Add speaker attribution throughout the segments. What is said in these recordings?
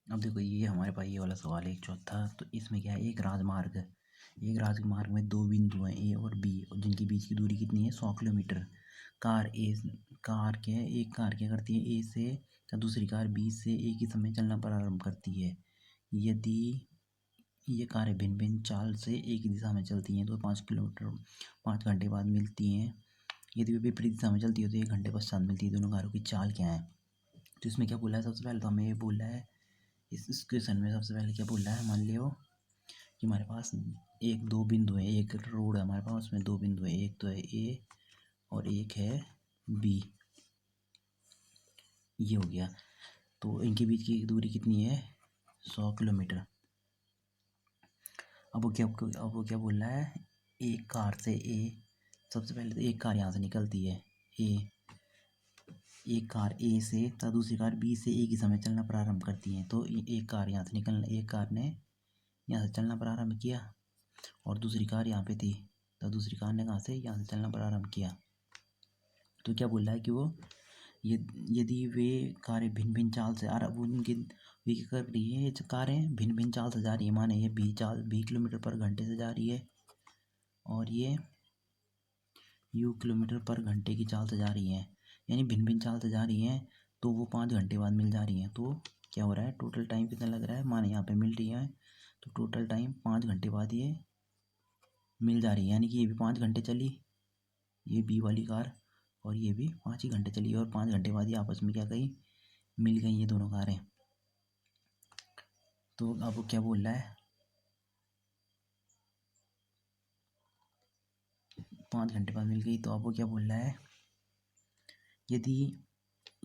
Speaker 1: अब देखो ये हमारे पास ये वाला सवाल है एक चौथा। तो इसमें क्या है, एक राजमार्ग है। एक राजमार्ग में दो बिंदु हैं ए और बी, और जिनके बीच की दूरी कितनी है, 100 किलोमीटर। कार ए कार क्या है, एक कार क्या करती है ए से, तो दूसरी कार बी से एक ही समय चलना प्रारंभ करती है। यदि ये कारें भिन्न भिन्न चाल से एक ही दिशा में चलती हैं तो 5 किलोमीटर 5 घंटे बाद मिलती हैं। यदि वे विपरीत दिशा में चलती है तो 1 घंटे पश्चात मिलती है। दोनों कारों की चाल क्या है। तो इसमें क्या बोला है, सबसे पहले तो हमें ये बोला है, इस क्वेश्चन में सबसे पहले क्या बोल रहा है, मान लियो कि हमारे पास एक दो बिंदु है, एक रोड है हमारे पास, उसमें दो बिंदु है, एक तो है ए और एक है बी। ये हो गया। तो इनके बीच की दूरी कितनी है, 100 किलोमीटर। अब वो क्या बोल रहा है, एक कार से ए, सबसे पहले तो एक कार यहाँ से निकलती है ए, एक कार ए से तथा दूसरी कार बी से एक ही समय चलना प्रारंभ करती है। तो एक कार यहाँ से एक कार ने यहाँ से चलना प्रारंभ किया और दूसरी कार यहाँ पे थी, तो दूसरी कार ने कहाँ से, यहाँ से चलना प्रारंभ किया। तो क्या बोल रहा है कि वो यदि वे कारें भिन्न भिन्न चाल से, और वो उनकी वे क्या कर रही है, ये जो कारें भिन्न भिन्न चाल से जा रही है, माने ये 20 किलोमीटर पर घंटे से जा रही है और ये किलोमीटर पर घंटे की चाल से जा रही हैं, यानी भिन्न भिन्न चाल से जा रही हैं, तो वो 5 घंटे बाद मिल जा रही हैं। तो क्या हो रहा है, टोटल टाइम कितना लग रहा है, माने यहाँ पे मिल रही है तो टोटल टाइम 5 घंटे बाद ये मिल जा रही है, यानी कि ये भी 5 घंटे चली, ये बी वाली कार, और ये भी 5 ही घंटे चली, और 5 घंटे बाद ये आपस में क्या गई, मिल गई ये दोनों कारें। तो अब वो क्या बोल रहा है, 5 घंटे बाद मिल गई। तो अब वो क्या बोल रहा है, यदि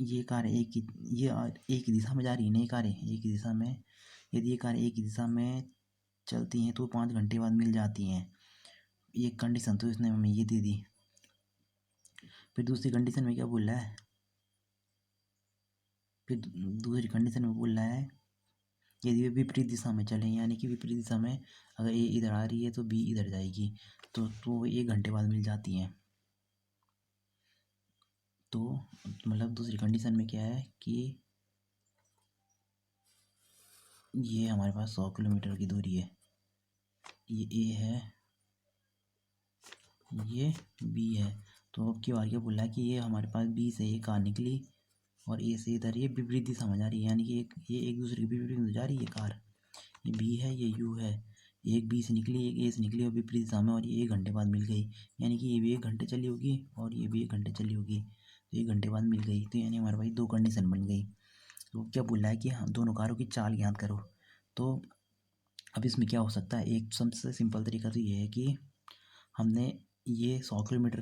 Speaker 1: ये कार एक ही दिशा में जा रही है, नहीं कारें एक ही दिशा में, यदि ये कारें एक ही दिशा में चलती हैं तो 5 घंटे बाद मिल जाती हैं। ये कंडीशन तो इसने हमें ये दे दी। फिर दूसरी कंडीशन में क्या बोल रहा है, फिर दूसरी कंडीशन में बोल रहा है यदि वे विपरीत दिशा में चलें, यानी कि विपरीत दिशा में अगर ए इधर आ रही है तो बी इधर जाएगी, तो 1 घंटे बाद मिल जाती हैं। तो मतलब दूसरी कंडीशन में क्या है कि ये हमारे पास 100 किलोमीटर की दूरी है, ये ए है, ये बी है। तो अब की बार क्या बोल रहा है कि ये हमारे पास बी से ये कार निकली और ए से इधर ये विपरीत दिशा में जा रही है, यानी कि ये एक दूसरे के विपरीत में जा रही है कार। ये बी है, ये यू है, एक बी से निकली एक ए से निकली और विपरीत दिशा में, और ये 1 घंटे बाद मिल गई, यानी कि ये भी 1 घंटे चली होगी और ये भी 1 घंटे चली होगी, तो 1 घंटे बाद मिल गई। तो यानी हमारे पास दो कंडीशन बन गई। तो क्या बोल रहा है कि हाँ, दोनों कारों की चाल ज्ञात करो। तो अब इसमें क्या हो सकता है, एक सबसे सिंपल तरीका तो ये है कि हमने ये 100 किलोमीटर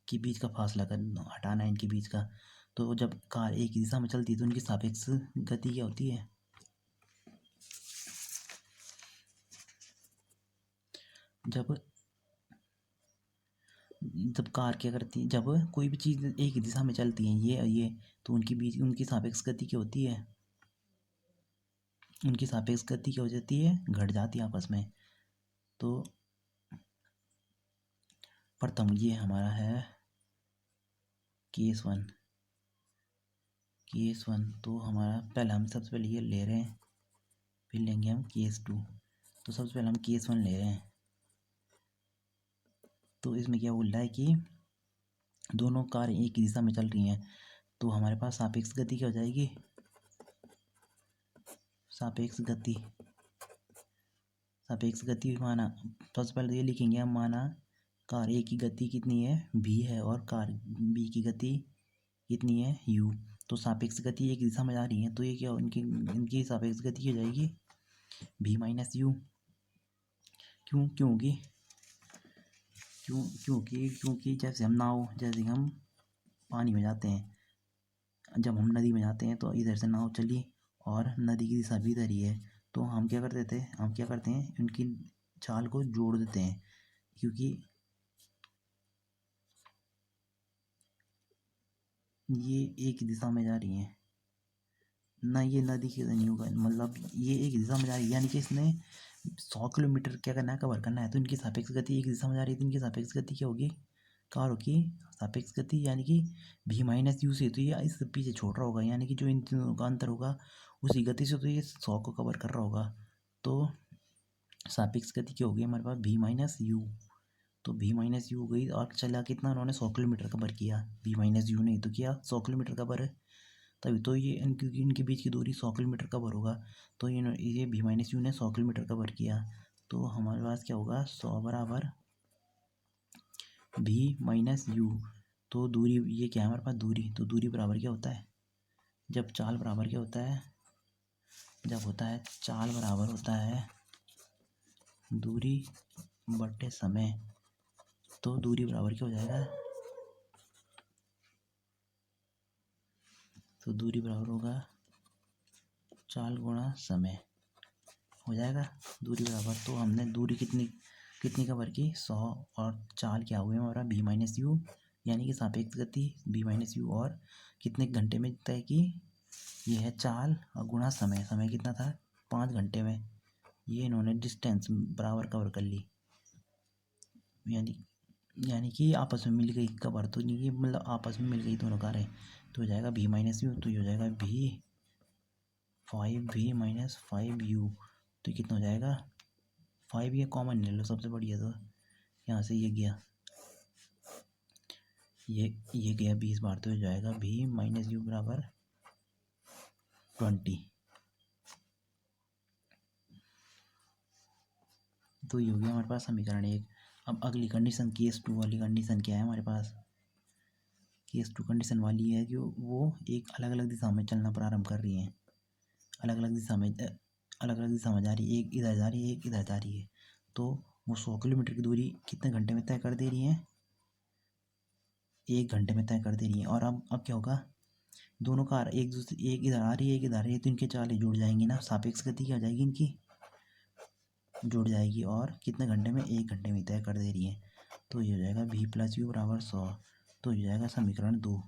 Speaker 1: के बीच का फासला कर हटाना है इनके बीच का। तो जब कार एक ही दिशा में चलती है तो उनकी सापेक्ष गति क्या होती है, जब जब कार क्या करती है, जब कोई भी चीज़ एक ही दिशा में चलती है ये तो उनकी सापेक्ष गति क्या होती है, उनकी सापेक्ष गति क्या हो जाती है, घट जाती है आपस में। तो प्रथम ये हमारा है केस 1। तो हमारा पहले हम सबसे पहले ये ले रहे हैं, फिर लेंगे हम केस 2। तो सबसे पहले हम केस 1 ले रहे हैं। तो इसमें क्या बोल रहा है कि दोनों कार एक ही दिशा में चल रही हैं, तो हमारे पास सापेक्ष गति क्या हो जाएगी, सापेक्ष गति माना, सबसे पहले ये लिखेंगे हम, माना कार ए की गति कितनी है, v है, और कार बी की गति कितनी है, u। तो सापेक्ष गति एक दिशा में जा रही है, तो ये क्या इनकी सापेक्ष गति हो जाएगी v माइनस यू। क्योंकि जैसे हम पानी में जाते हैं, जब हम नदी में जाते हैं तो इधर से नाव चली और नदी की दिशा भी इधर ही है, तो हम क्या करते हैं उनकी चाल को जोड़ देते हैं, क्योंकि ये एक दिशा में जा रही हैं ना, ये नदी की नहीं होगा, मतलब ये एक दिशा में जा रही है, यानी कि इसने 100 किलोमीटर क्या करना है, कवर करना है, तो इनकी सापेक्ष गति एक दिशा में जा रही है, तो इनकी सापेक्ष गति क्या होगी, कारों की सापेक्ष गति यानी कि v माइनस यू से तो ये इस पीछे छोड़ रहा होगा, यानी कि जो इन तीनों का अंतर होगा उसी गति से तो ये 100 को कवर कर रहा होगा। तो सापेक्ष गति क्या होगी हमारे पास v माइनस यू। तो v माइनस यू हो गई और चला कितना उन्होंने 100 किलोमीटर कवर किया। v माइनस यू नहीं तो किया 100 किलोमीटर कवर है, तभी तो ये इनके बीच की दूरी 100 किलोमीटर कवर होगा। तो ये v माइनस यू ने 100 किलोमीटर कवर किया। तो हमारे पास क्या होगा 100 बराबर v माइनस यू। तो दूरी ये क्या है हमारे पास दूरी, तो दूरी बराबर क्या होता है जब चाल बराबर क्या होता है, जब होता है चाल बराबर होता है दूरी बटे समय। तो दूरी बराबर क्या हो जाएगा, तो दूरी बराबर होगा चाल गुणा समय हो जाएगा दूरी बराबर। तो हमने दूरी कितनी कितनी कवर की 100 और चाल क्या हुए हमारा v माइनस यू, यानी कि सापेक्ष गति v माइनस यू और कितने घंटे में तय की, ये है चाल और गुणा समय। समय कितना था 5 घंटे में। ये इन्होंने डिस्टेंस बराबर कवर कर ली, यानी कि आपस में मिल गई कवर, तो नहीं कि मतलब आपस में मिल गई दोनों कारें। तो हो जाएगा v माइनस यू, तो ये हो जाएगा v 5v माइनस 5u। तो कितना हो जाएगा 5, ये कॉमन ले लो सबसे बढ़िया। तो यहाँ से ये गया, ये गया 20 बार, तो हो जाएगा v माइनस यू बराबर 20। तो ये हो गया हमारे पास समीकरण 1। अब अगली कंडीशन केस 2 वाली कंडीशन क्या है हमारे पास, केस 2 कंडीशन वाली है कि वो एक अलग अलग दिशा में चलना प्रारंभ कर रही हैं। अलग अलग दिशा में जा रही है, एक इधर जा रही है एक इधर जा रही है। तो वो 100 किलोमीटर की दूरी कितने घंटे में तय कर दे रही हैं, 1 घंटे में तय कर दे रही हैं। और अब क्या होगा, दोनों कार एक दूसरे, एक इधर आ रही है एक इधर आ रही है, तो इनके चालें जुड़ जाएंगी ना, सापेक्ष गति क्या हो जाएगी इनकी जुड़ जाएगी। और कितने घंटे में 1 घंटे में तय कर दे रही है। तो ये हो जाएगा v प्लस यू बराबर 100। तो ये हो जाएगा समीकरण 2।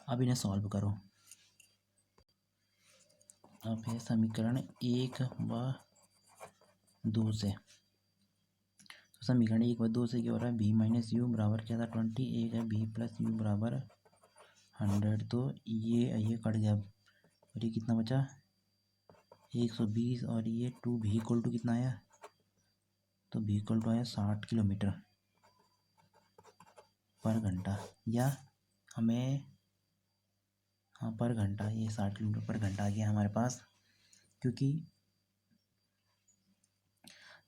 Speaker 1: अब इन्हें सॉल्व करो। अब है समीकरण 1 व 2 से, तो समीकरण 1 व 2 से क्या हो रहा है v माइनस यू बराबर क्या था 20, एक है v प्लस यू बराबर 100। तो ये कट गया और ये कितना बचा 120, और ये 2v इक्वल टू कितना आया, तो v इक्वल टू आया 60 किलोमीटर पर घंटा। या हमें हाँ पर घंटा, ये 60 किलोमीटर पर घंटा आ गया हमारे पास, क्योंकि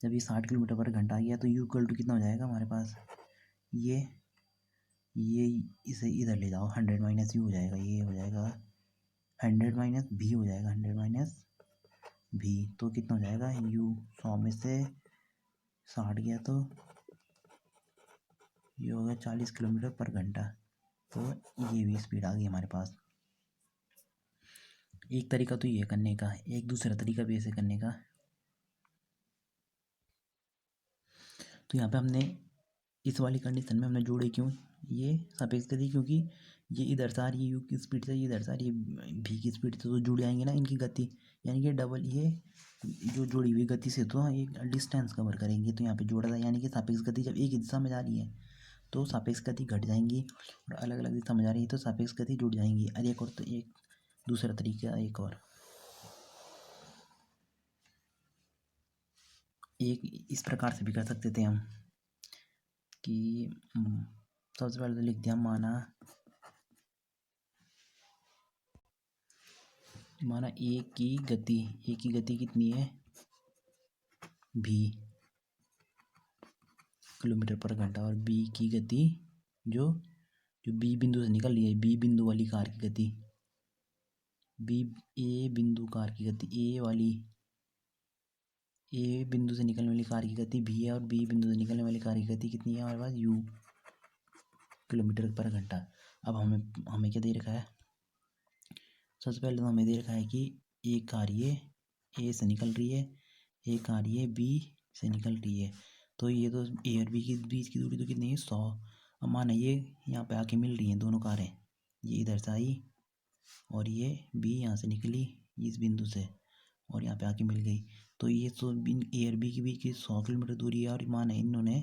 Speaker 1: जब ये 60 किलोमीटर पर घंटा आ गया तो u इक्वल टू कितना हो जाएगा हमारे पास, ये इसे इधर ले जाओ 100 माइनस यू हो जाएगा, ये हो जाएगा 100 माइनस v हो जाएगा 100 माइनस v। तो कितना हो जाएगा u 100 में से 60 गया तो ये हो गया 40 किलोमीटर पर घंटा। तो ये भी स्पीड आ गई हमारे पास। एक तरीका तो ये करने का, एक दूसरा तरीका भी ऐसे करने का। तो यहाँ पे हमने इस वाली कंडीशन में हमने जोड़े क्यों ये सापेक्ष गति, क्योंकि ये इधर से आ रही है यू की स्पीड से, ये इधर से आ रही है भी की स्पीड से, तो जुड़ जाएंगे ना इनकी गति, यानी कि डबल ये जो जुड़ी हुई गति से तो एक डिस्टेंस कवर करेंगे। तो यहाँ पे जोड़ा था, यानी कि सापेक्ष गति जब एक ही दिशा में जा रही है तो सापेक्ष गति घट जाएंगी, और अलग अलग दिशा में जा रही है तो सापेक्ष गति जुड़ जाएंगी। और एक और, तो एक दूसरा तरीका, एक और एक इस प्रकार से भी कर सकते थे हम कि सबसे पहले तो लिख दिया माना ए की गति कितनी है v किलोमीटर पर घंटा, और b की गति जो जो b बिंदु से निकल रही है, b बिंदु वाली कार की गति, ए बिंदु कार की गति, ए बिंदु से निकलने वाली कार की गति v है, और b बिंदु से निकलने वाली कार की गति कितनी है हमारे पास u किलोमीटर पर घंटा। अब हमें क्या दे रखा है, सबसे पहले तो हमें दे रखा है कि एक कार ये ए से निकल रही है, एक कार ये बी से निकल रही है। तो ये तो ए और बी के बीच की दूरी तो कितनी है 100। अब माना ये यहाँ पे आके मिल रही हैं दोनों कारें, ये इधर से आई और ये बी यहाँ से निकली इस बिंदु से और यहाँ पे आके मिल गई। तो ये तो ए और बी के बीच की 100 किलोमीटर दूरी है, और माना इन्होंने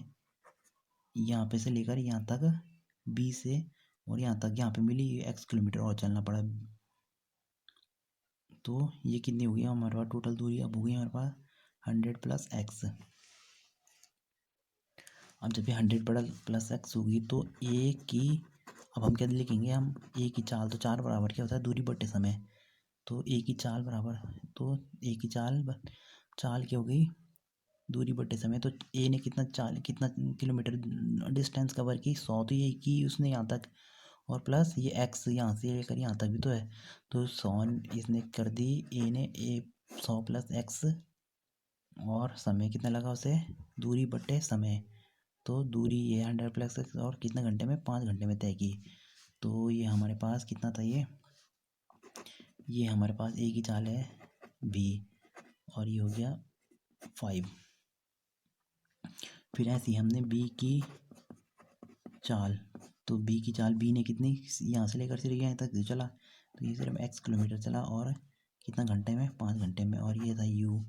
Speaker 1: यहाँ पे से लेकर यहाँ तक बी से और यहाँ तक यहाँ पे मिली x किलोमीटर और चलना पड़ा। तो ये कितनी हुई हमारे पास टोटल दूरी अब हो गई हमारे पास 100 प्लस एक्स। अब जब ये 100 प्लस एक्स होगी तो ए की, अब हम क्या लिखेंगे, हम ए की चाल, तो चाल बराबर क्या होता है दूरी बटे समय। तो ए की चाल बराबर, तो ए की चाल क्या हो गई दूरी बटे समय। तो ए ने कितना किलोमीटर डिस्टेंस कवर की 100, तो ये की उसने यहाँ तक, और प्लस ये एक्स यहाँ से लेकर यहाँ तक भी तो है, तो 100 इसने कर दी ए ने, 100 प्लस एक्स, और समय कितना लगा उसे दूरी बटे समय। तो दूरी ये 100 प्लस एक्स और कितने घंटे में 5 घंटे में तय की। तो ये हमारे पास कितना था, ये हमारे पास ए की चाल है बी और ये हो गया 5। फिर ऐसे ही हमने बी की चाल, तो बी की चाल बी ने कितनी यहाँ से लेकर सिर्फ यहाँ तक चला, तो ये सिर्फ x किलोमीटर चला और कितना घंटे में 5 घंटे में, और ये था u,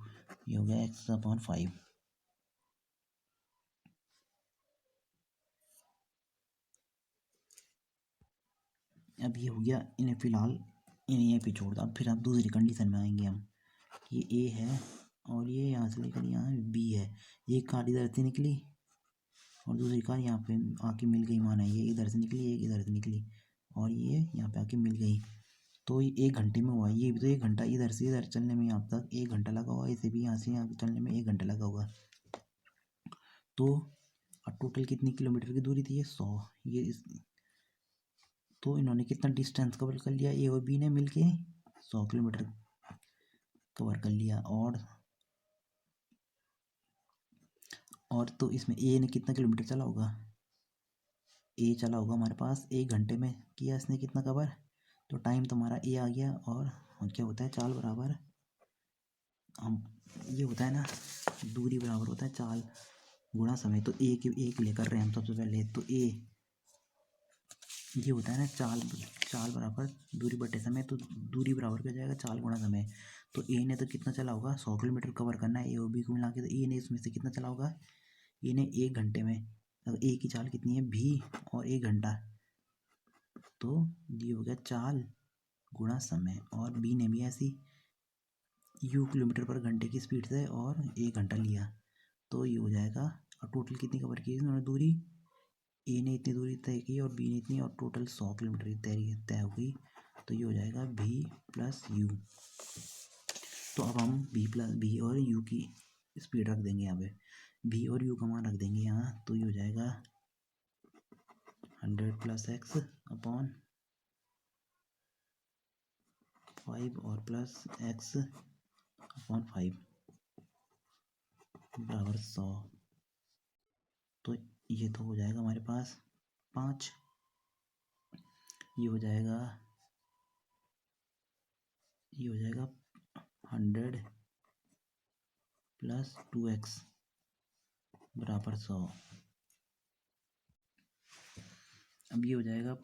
Speaker 1: ये हो गया x/5। अब ये हो गया, इन्हें फिलहाल इन्हें यहीं पे छोड़ दो। अब फिर आप दूसरी कंडीशन में आएंगे हम, ये a है और ये यहाँ से लेकर यहाँ b है, एक कार इधर से निकली और दूसरी कार यहाँ पे आके मिल गई, माना ये इधर से निकली एक इधर से निकली और ये यहाँ पे आके मिल गई। तो ये 1 घंटे में हुआ, ये भी तो 1 घंटा इधर से इधर चलने में यहाँ तक 1 घंटा लगा हुआ, इसे भी यहाँ से यहाँ चलने में 1 घंटा लगा होगा। तो अब टोटल कितनी किलोमीटर की दूरी थी, ये 100। तो इन्होंने कितना डिस्टेंस कवर कर लिया, ए और बी ने मिलके 100 किलोमीटर कवर कर लिया। और तो इसमें ए ने कितना किलोमीटर चला होगा, ए चला होगा हमारे पास 1 घंटे में किया इसने कितना कवर, तो टाइम तो हमारा ए आ गया। और क्या होता है चाल बराबर, हम ये होता है ना दूरी बराबर होता है चाल गुणा समय। तो एक लेकर रहे हैं हम सबसे पहले, तो ए ये होता है ना चाल बराबर दूरी बटे समय, तो दूरी बराबर क्या हो जाएगा चाल गुणा समय। तो ए ने तो कितना चला होगा 100 किलोमीटर कवर करना है ए और बी को मिला के, तो ए ने इसमें से कितना चला होगा, ए ने 1 घंटे में, अगर ए की चाल कितनी है भी और 1 घंटा, तो ये हो गया चाल गुणा समय। और बी ने भी ऐसी यू किलोमीटर पर घंटे की स्पीड से और 1 घंटा लिया, तो ये हो जाएगा। और टोटल कितनी कवर की इन्होंने दूरी, ए ने इतनी दूरी तय की और बी ने इतनी, और टोटल 100 किलोमीटर की तय हो गई। तो ये हो जाएगा भी प्लस यू। तो अब हम बी और यू की स्पीड रख देंगे यहाँ पे, बी और यू का मान रख देंगे यहाँ, तो ये हो जाएगा 100 प्लस एक्स अपॉन 5 और प्लस एक्स अपॉन 5 बराबर 100। तो ये तो हो जाएगा हमारे पास 5, ये हो जाएगा 100 प्लस 2x बराबर 100। अब ये हो जाएगा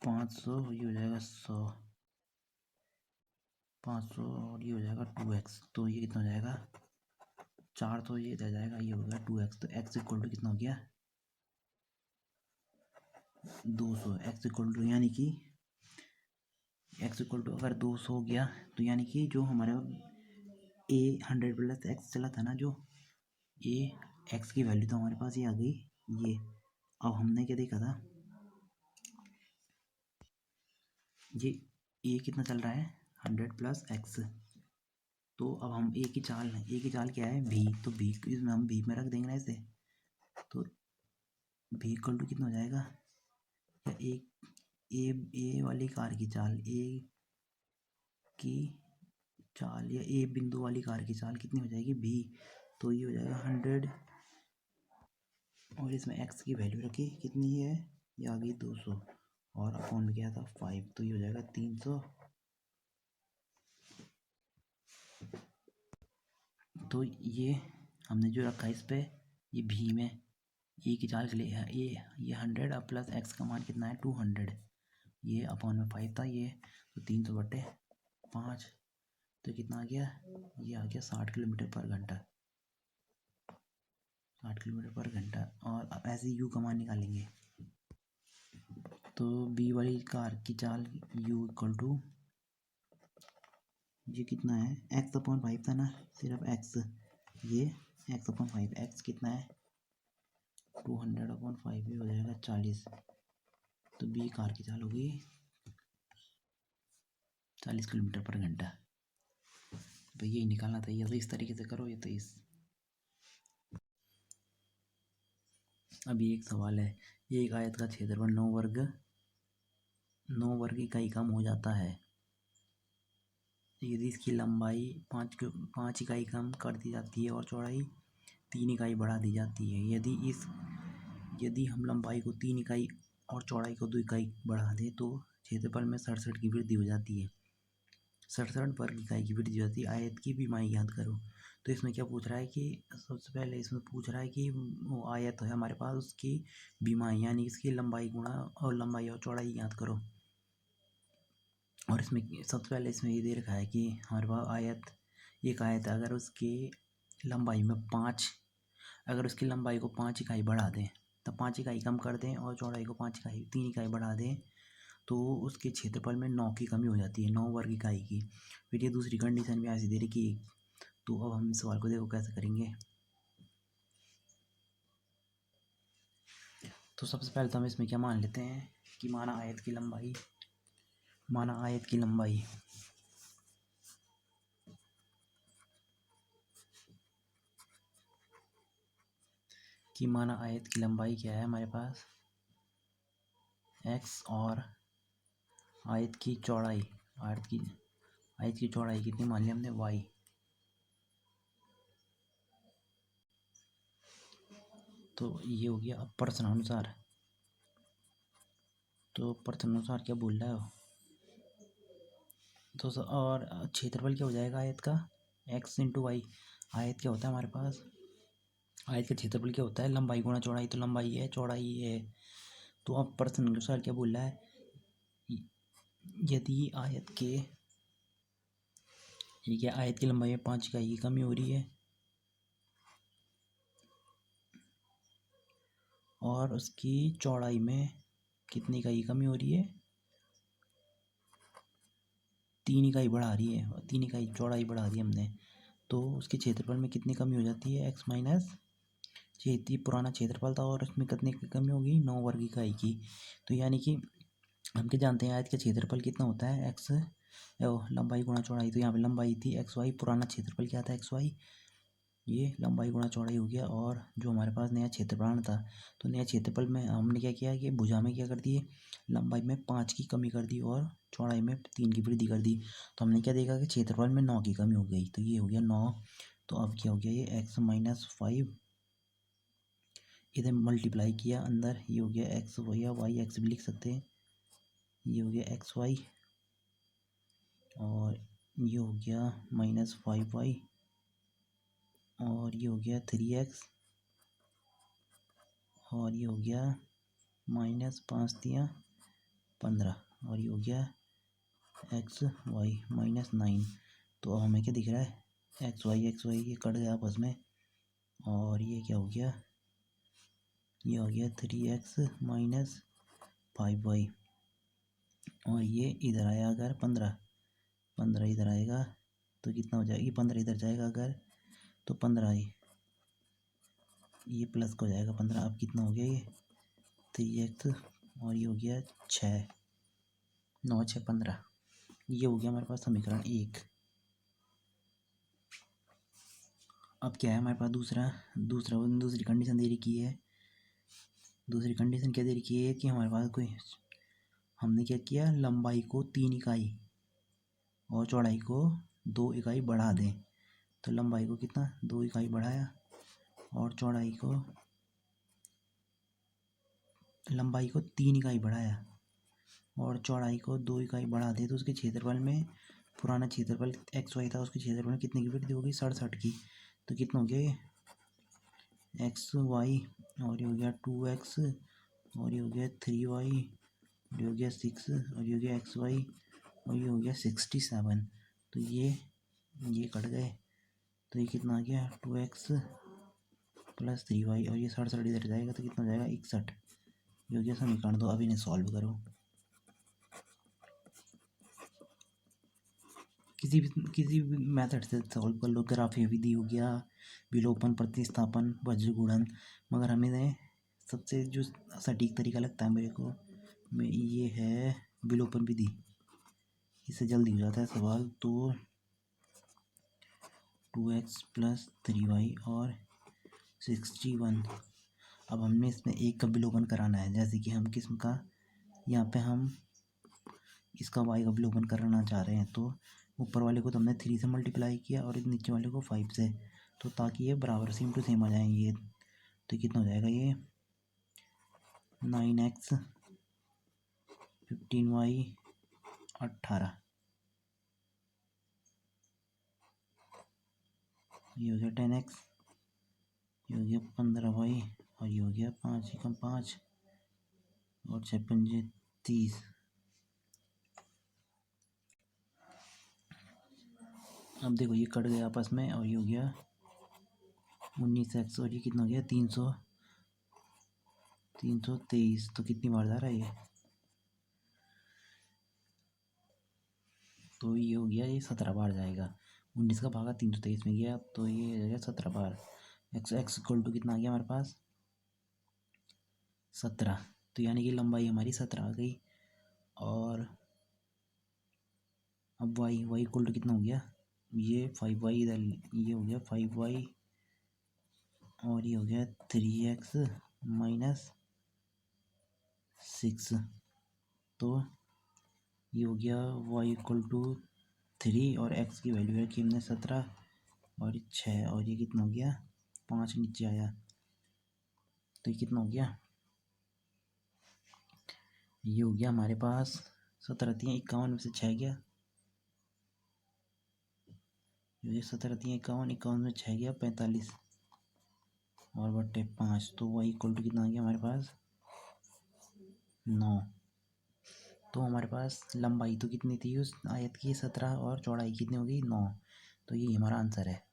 Speaker 1: 500, ये हो जाएगा 100, 500 और ये हो जाएगा 2x, तो ये कितना हो जाएगा 4, तो ये इधर जाएगा, ये हो गया 2x। तो x इक्वल टू कितना हो गया 200। x इक्वल टू यानी कि x इक्वल टू अगर 200 हो गया, तो यानी कि जो हमारे ए 100 प्लस एक्स चला था ना, जो ए एक्स की वैल्यू तो हमारे पास ये आ गई ये। अब हमने क्या देखा था, ये ए कितना चल रहा है 100 प्लस एक्स, तो अब हम ए की चाल क्या है भी, तो भी इसमें हम भी में रख देंगे ना इसे, तो भी इक्वल टू कितना हो जाएगा, या ए वाली कार की चाल, ए की चाल या ए बिंदु वाली कार की चाल कितनी हो जाएगी भी, तो ये हो जाएगा 100 और इसमें एक्स की वैल्यू रखी कितनी है, ये आ गई 200 और अपॉन में क्या था 5, तो ये हो जाएगा 300। तो ये हमने जो रखा है इस पे, ये भी में ए की चाल के लिए है ये 100 अब प्लस एक्स का मान कितना है 200, ये अपॉन में 5 था ये, तो 300/5, तो कितना आ गया, ये आ गया 60 किलोमीटर पर घंटा। 8 किलोमीटर पर घंटा। और ऐसे यू का मान निकालेंगे तो बी वाली कार की चाल यू इक्वल टू, ये कितना है, x/5 था ना, सिर्फ x, ये x/5, x कितना है 200/5, भी हो जाएगा 40। तो बी कार की चाल होगी 40 किलोमीटर पर घंटा। तो यही निकालना था, ये तो इस तरीके से करो, ये तो इस। अभी एक सवाल है, ये एक आयत का क्षेत्रफल 9 वर्ग इकाई कम हो जाता है यदि इसकी लंबाई 5 इकाई कम कर दी जाती है और चौड़ाई 3 इकाई बढ़ा दी जाती है। यदि हम लंबाई को 3 इकाई और चौड़ाई को 2 इकाई बढ़ा दें तो क्षेत्रफल में 67 की वृद्धि हो जाती है। 67 वर्ग इकाई की वृद्धि हो जाती है। आयत की विमाई ज्ञात करो। तो इसमें क्या पूछ रहा है कि सबसे पहले इसमें पूछ रहा है कि वो आयत है हमारे पास, उसकी विमाई यानी इसकी लंबाई गुणा और लंबाई और चौड़ाई ज्ञात करो। और इसमें सबसे पहले इसमें ये दे रखा है कि हमारे पास एक आयत है, अगर उसकी लंबाई में 5, अगर उसकी लंबाई को 5 इकाई बढ़ा दें, तब 5 इकाई कम कर दें और चौड़ाई को 3 इकाई बढ़ा दें तो उसके क्षेत्रफल में 9 की कमी हो जाती है, 9 वर्ग इकाई की। फिर ये दूसरी कंडीशन भी ऐसी दे रही कि, तो अब हम इस सवाल को देखो कैसे करेंगे। तो सबसे पहले तो हम इसमें क्या मान लेते हैं कि माना आयत की लंबाई क्या है हमारे पास x, और आयत की चौड़ाई कितनी मान ली हमने y। तो ये हो गया। अब प्रश्नानुसार, तो प्रश्नानुसार क्या बोल रहा है तो और क्षेत्रफल क्या हो जाएगा आयत का, x इंटू वाई। आयत क्या होता है हमारे पास, आयत का क्षेत्रफल क्या होता है, लंबाई गुणा चौड़ाई, तो लंबाई है चौड़ाई है। तो अब प्रश्नानुसार क्या बोल रहा है, यदि आयत की लंबाई में 5 इकाई की कमी हो रही है और उसकी चौड़ाई में कितनी इकाई की कमी हो रही है, 3 इकाई बढ़ा रही है, 3 इकाई चौड़ाई बढ़ा दी हमने, तो उसके क्षेत्रफल में कितनी कमी हो जाती है, x माइनस, ये पुराना क्षेत्रफल था और उसमें कितनी की कमी होगी, 9 वर्ग इकाई की। तो यानी कि हम क्या जानते हैं, आयत का क्षेत्रफल कितना होता है, एक्स लंबाई गुणा चौड़ाई। तो यहाँ पे लंबाई थी एक्स वाई, पुराना क्षेत्रफल क्या था एक्स वाई, ये लंबाई गुणा चौड़ाई हो गया। और जो हमारे पास नया क्षेत्रफल था, तो नया क्षेत्रफल में हमने क्या किया कि भुजा में क्या कर दिए, लंबाई में 5 की कमी कर दी और चौड़ाई में 3 की वृद्धि कर दी। तो हमने क्या देखा कि क्षेत्रफल में 9 की कमी हो गई, तो ये हो गया 9। तो अब क्या हो गया, ये x-5 इधर मल्टीप्लाई किया अंदर, ये हो गया एक्स, या वाई एक्स भी लिख सकते हैं, ये हो गया XY, और ये हो गया -5y, और ये हो गया 3x, और ये हो गया -5×3=15, और ये हो गया XY -9। तो अब हमें क्या दिख रहा है, XY ये कट गया आपस में, और ये क्या हो गया, ये हो गया 3x -5y, और ये इधर आया अगर 15 इधर आएगा तो कितना हो जाएगा, 15 इधर जाएगा अगर, तो 15 ये प्लस को जाएगा 15। अब कितना हो गया, ये 3x, और ये हो गया 6, 9 6 15। ये हो गया हमारे पास समीकरण 1। अब क्या है हमारे पास दूसरी कंडीशन दे रखी है। दूसरी कंडीशन क्या दे रखी है कि हमारे पास हमने क्या किया, लंबाई को 3 इकाई और चौड़ाई को 2 इकाई बढ़ा दें। तो लंबाई को कितना 2 इकाई बढ़ाया और लंबाई को 3 इकाई बढ़ाया और चौड़ाई को 2 इकाई बढ़ा दे, तो उसके क्षेत्रफल में, पुराना क्षेत्रफल XY था, उसके क्षेत्रफल में कितने की वृद्धि होगी, 67 की। तो कितना हो गया ये XY, और ये हो गया 2x, और ये हो गया 3y, और ये हो गया 6, और ये हो गया XY, और ये हो गया 67। तो ये कट गए, तो ये कितना आ गया 2x प्लस 3y और ये 67 इधर जाएगा तो कितना हो जाएगा 61। ये हो गया समीकरण 2। अब इन्हें सॉल्व करो। किसी भी मेथड से सॉल्व कर लो, ग्राफीय विधि हो गया, विलोपन, प्रतिस्थापन, वज्र गुणन, मगर हमें सबसे जो सटीक तरीका लगता है मेरे को ये है विलोपन विधि। इससे जल्दी हो जाता है सवाल। तो 2x प्लस 3y और 61। अब हमने इसमें एक का विलोपन कराना है, जैसे कि हम किस्म का यहाँ पे हम इसका y का विलोपन कराना चाह रहे हैं। तो ऊपर वाले को तो हमने 3 से मल्टीप्लाई किया और नीचे वाले को 5 से, तो ताकि ये बराबर सेम टू सेम आ जाए ये। तो कितना हो जाएगा ये 9x 15y 18। ये हो गया 10x, ये हो गया 15y और ये हो गया 5 एकम 5 और 6 पंजे 30। अब देखो ये कट गया आपस में और ये हो गया 19x और ये कितना हो गया 323। तो कितनी बार जा रहा है ये, तो ये हो गया ये 17 बार जाएगा। 19 का भागा 323 में गया तो ये हो गया 17 बार। x इक्वल टू कितना आ गया हमारे पास 17। तो यानी कि लंबाई हमारी 17 आ गई। और अब y इक्वल टू कितना हो गया, ये 5y इधर, ये हो गया 5y और ये हो गया 3x माइनस 6। तो ये हो गया y इक्वल टू 3 और x की वैल्यू रखी हमने 17 और 6 और ये कितना हो गया 5 नीचे आया। तो ये कितना हो गया, ये हो गया हमारे पास 17 3 51 में से 6 गया, ये 17 3 51 51 में 6 गया 45 और बट्टे 5। तो y इक्वल टू कितना आ गया हमारे पास 9। तो हमारे पास लंबाई तो कितनी थी उस आयत की 17 और चौड़ाई कितनी होगी 9। तो ये हमारा आंसर है।